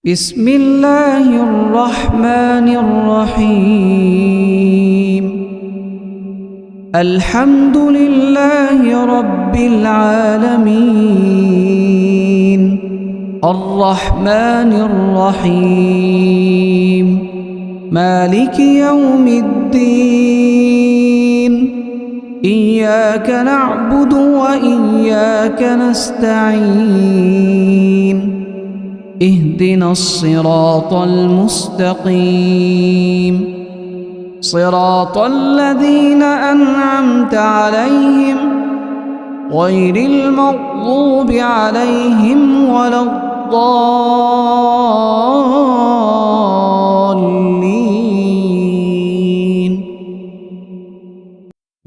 بسم الله الرحمن الرحيم. الحمد لله رب العالمين، الرحمن الرحيم، مالك يوم الدين. إياك نعبد وإياك نستعين. اهدنا الصراط المستقيم، صراط الذين أنعمت عليهم غير المغضوب عليهم ولا الضالين.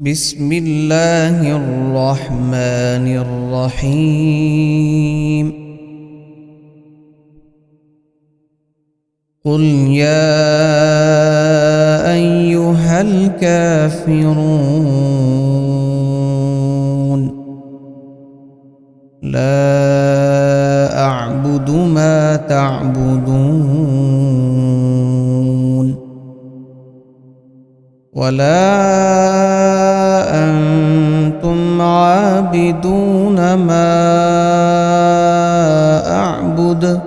بسم الله الرحمن الرحيم. قل يا أيها الكافرون لا أعبد ما تعبدون ولا أنتم عابدون ما أعبد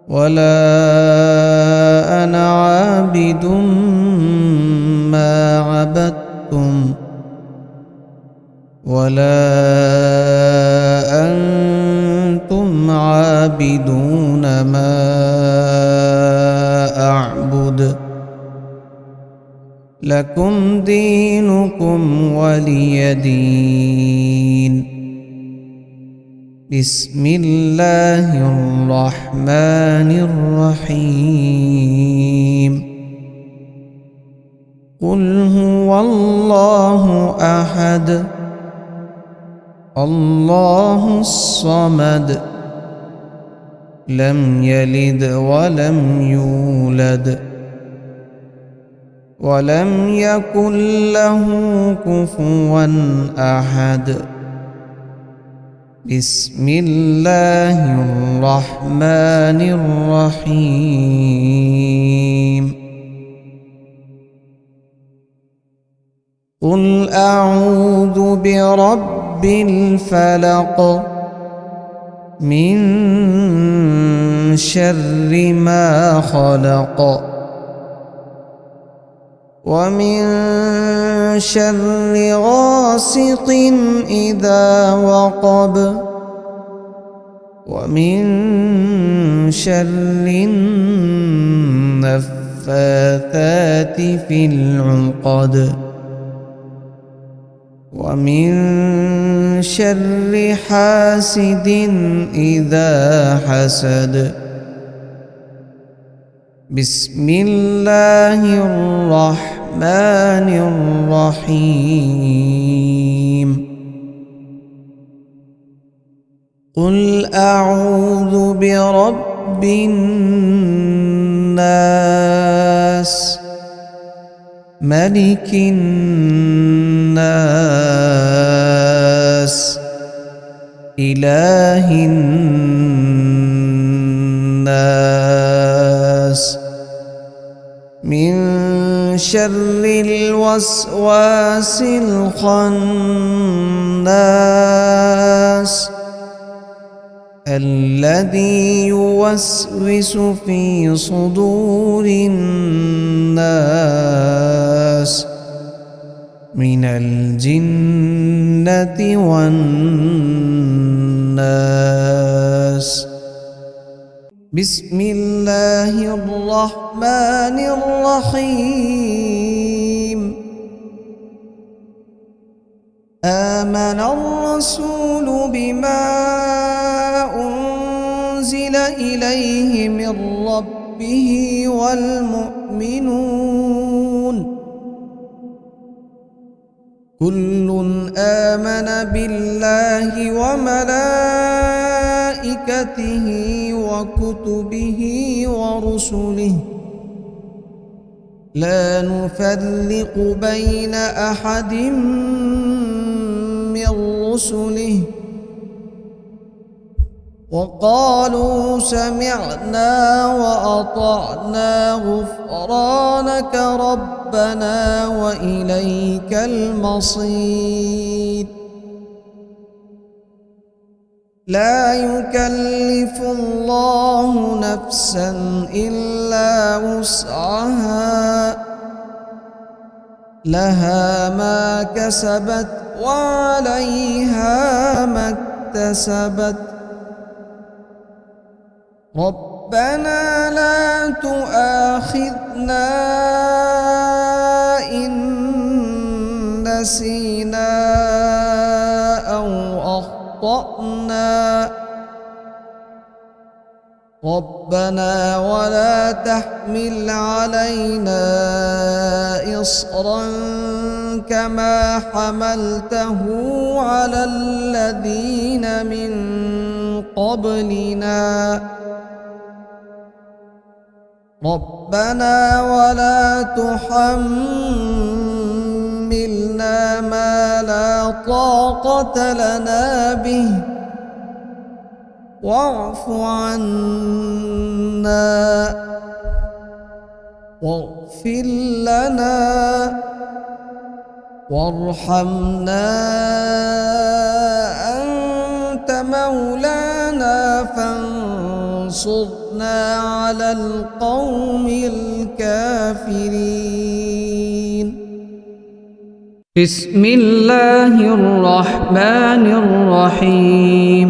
ولا أنا عابد ما عبدتم ولا أنتم عابدون ما أعبد. لكم دينكم ولي دين. بسم الله الرحمن الرحيم. قل هو الله أحد الله الصمد لم يلد ولم يولد ولم يكن له كفوا أحد. بسم الله الرحمن الرحيم. قل أعوذ برب الفلق من شر ما خلق ومن شر غاسق إذا وقب ومن شر النفاثات في العقد ومن شر حاسد إذا حسد. بسم الله الرحمن الرحيم. قل أعوذ برب الناس ملك الناس إله الناس من شر الوسواس الخناس الذي يوسوس في صدور الناس من الجنة والناس. بسم الله الرحمن الرحيم. آمن الرسول بما أنزل إليه من ربه والمؤمنون كل آمن بالله وملائكته وكتبه ورسله لا نفرق بين أحد من رسله وقالوا سمعنا وأطعنا غفرانك ربنا وإليك المصير. لا يكلف الله نفسا إلا وسعها، لها ما كسبت وعليها ما اكتسبت. ربنا لا تؤاخذنا إن نسينا أو أخطأنا، ربنا ولا تحمل علينا إصرا كما حملته على الذين من قبلنا، ربنا ولا تحملنا ما لا طاقة لنا به، واعف عنا واغفر لنا وارحمنا، أنت مولانا فانصرنا على القوم الكافرين. بسم الله الرحمن الرحيم.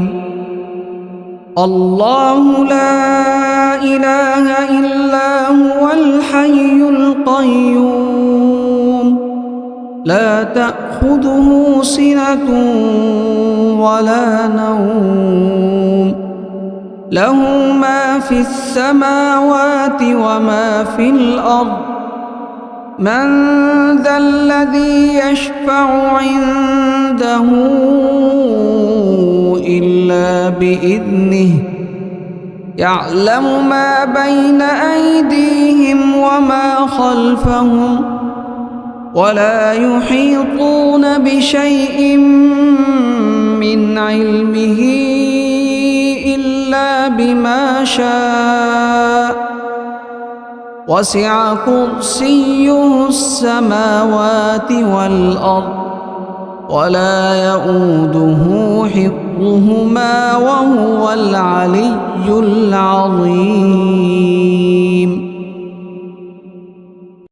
الله لا إله إلا هو الحي القيوم، لا تأخذه سنة ولا نوم، له ما في السماوات وما في الأرض. من ذا الذي يشفع عنده إلا بإذنه، يعلم ما بين أيديهم وما خلفهم، ولا يحيطون بشيء من علمه إلا بما شاء، وسع كرسيه السماوات والأرض، ولا يؤوده حفظهما وهو العلي العظيم.